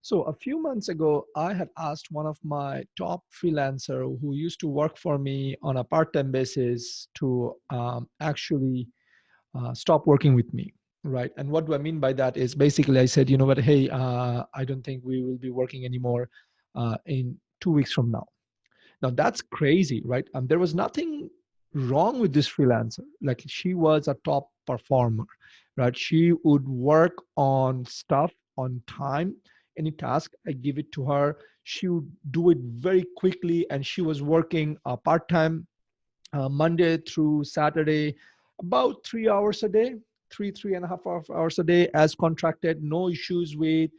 So a few months ago, I had asked one of my top freelancer who used to work for me on a part-time basis to actually stop working with me, right? And what do I mean by that is basically I said, you know what, hey, I don't think we will be working anymore in 2 weeks from now. Now that's crazy, right? There was nothing wrong with this freelancer. Like she was a top performer, right? She would work on stuff on time. Any task I give it to her, she would do it very quickly, and she was working part time Monday through Saturday, about 3 hours a day, three and a half hours a day as contracted, no issues with,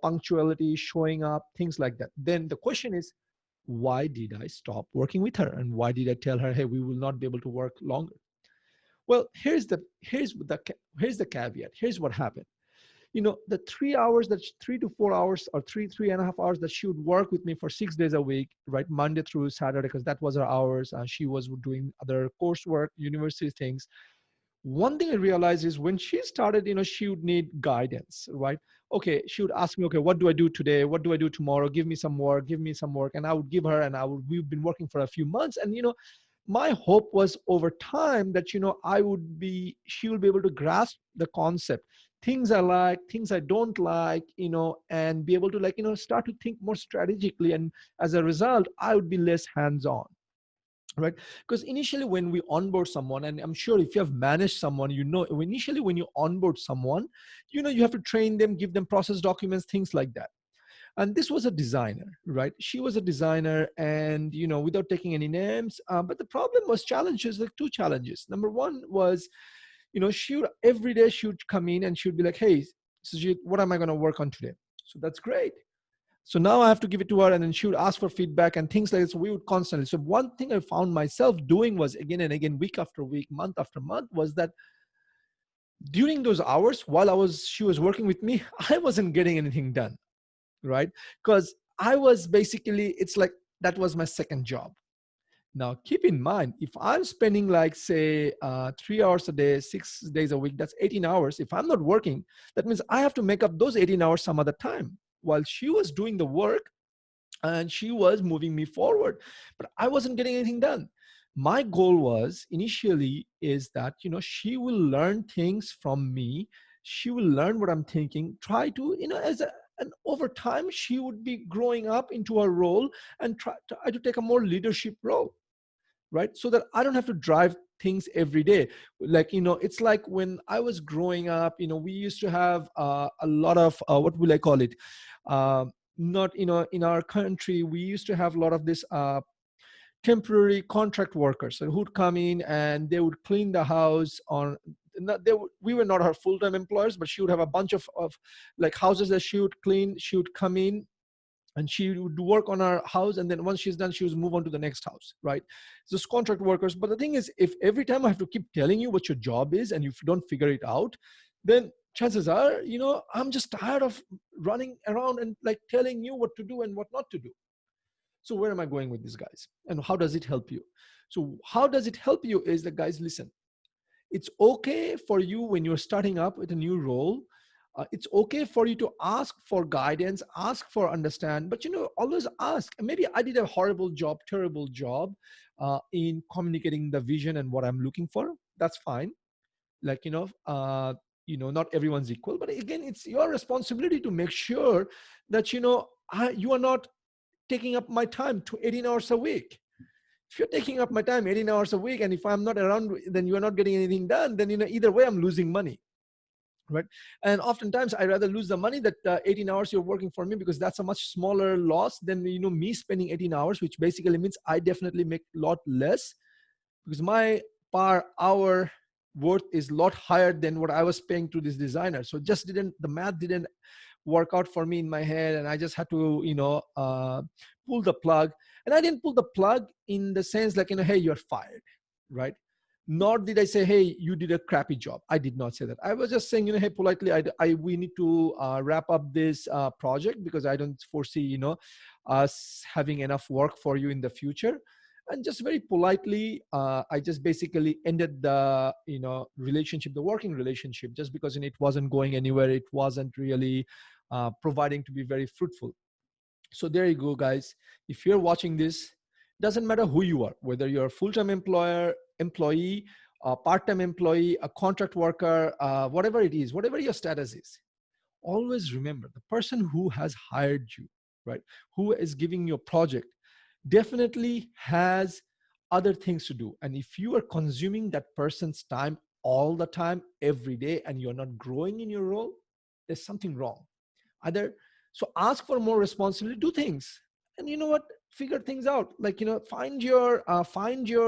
punctuality, showing up, things like that. Then the question is, why did I stop working with her? And why did I tell her, hey, we will not be able to work longer? Well, here's the caveat. Here's what happened. The 3 hours, that 3 to 4 hours, or three and a half hours that she would work with me for 6 days a week, right, Monday through Saturday, because that was her hours. She was doing other coursework, university things. One thing I realized is when she started, she would need guidance, right? Okay, she would ask me, okay, what do I do today? What do I do tomorrow? Give me some work, give me some work. And I would give her, and we've been working for a few months. And, my hope was over time that, she will be able to grasp the concept, things I like, things I don't like, and be able to start to think more strategically. And as a result, I would be less hands-on, right? Because initially when we onboard someone, and I'm sure if you have managed someone, initially when you onboard someone, you have to train them, give them process documents, things like that. And this was a designer, right? She was a designer, and without taking any names, but the problem was challenges, like two challenges. Number one was, every day she would come in and she would be like, hey, Sujit, what am I going to work on today? So that's great. So now I have to give it to her, and then she would ask for feedback and things like this. So we would constantly. So one thing I found myself doing was, again and again, week after week, month after month, was that during those hours while she was working with me, I wasn't getting anything done, right? Because I was basically, it's like that was my second job. Now, keep in mind, if I'm spending like, say, 3 hours a day, 6 days a week, that's 18 hours. If I'm not working, that means I have to make up those 18 hours some other time while she was doing the work and she was moving me forward. But I wasn't getting anything done. My goal was initially is that, she will learn things from me. She will learn what I'm thinking, try to, and over time, she would be growing up into a role and try to take a more leadership role, right? So that I don't have to drive things every day. Like, it's like when I was growing up, we used to have a lot of, what will I call it? Not, in our country, we used to have a lot of this temporary contract workers who'd come in and they would clean the house on, we were not her full-time employers, but she would have a bunch of like houses that she would clean. She would come in and she would work on our house, and then once she's done, she would move on to the next house, right? Just contract workers. But the thing is, if every time I have to keep telling you what your job is and if you don't figure it out, then chances are, I'm just tired of running around and like telling you what to do and what not to do. So where am I going with this, guys? And how does it help you? So how does it help you is that, guys, listen, it's okay for you when you're starting up with a new role. It's okay for you to ask for guidance, ask for understand, but always ask. Maybe I did a horrible job, terrible job in communicating the vision and what I'm looking for. That's fine. Like, not everyone's equal, but again, it's your responsibility to make sure that, you are not taking up my time to 18 hours a week. If you're taking up my time 18 hours a week, and if I'm not around, then you're not getting anything done, then, either way, I'm losing money, right? And oftentimes I rather lose the money that 18 hours you're working for me, because that's a much smaller loss than, me spending 18 hours, which basically means I definitely make a lot less, because my per hour worth is a lot higher than what I was paying to this designer. So the math didn't work out for me in my head, and I just had to, pull the plug. And I didn't pull the plug in the sense like, hey, you're fired, right? Nor did I say, hey, you did a crappy job. I did not say that. I was just saying, hey, politely, we need to wrap up this project, because I don't foresee, us having enough work for you in the future. And just very politely, I just basically ended the, relationship, the working relationship, just because it wasn't going anywhere. It wasn't really providing to be very fruitful. So there you go, guys. If you're watching this, doesn't matter who you are, whether you're a full-time employee, a part-time employee, a contract worker, whatever it is, whatever your status is, always remember the person who has hired you, right? Who is giving you a project definitely has other things to do. And if you are consuming that person's time all the time, every day, and you're not growing in your role, there's something wrong. Either so ask for more responsibility, do things, and you know what, figure things out. Like, find your,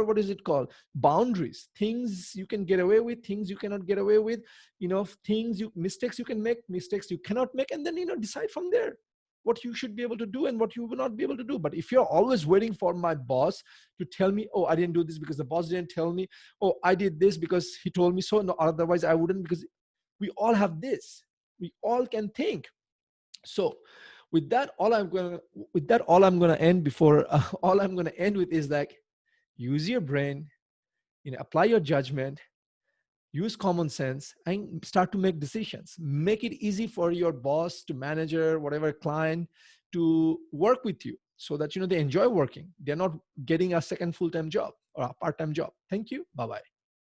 what is it called, boundaries, things you can get away with, things you cannot get away with, things mistakes you can make, mistakes you cannot make, and then decide from there what you should be able to do and what you will not be able to do. But if you're always waiting for my boss to tell me, oh, I didn't do this because the boss didn't tell me, oh, I did this because he told me so, no, otherwise I wouldn't, because we all have this, we all can think. So with that, all I'm gonna end before all I'm gonna end with is like, use your brain, apply your judgment, use common sense, and start to make decisions. Make it easy for your boss, to manager, whatever client, to work with you, so that they enjoy working. They're not getting a second full-time job or a part-time job. Thank you. Bye-bye.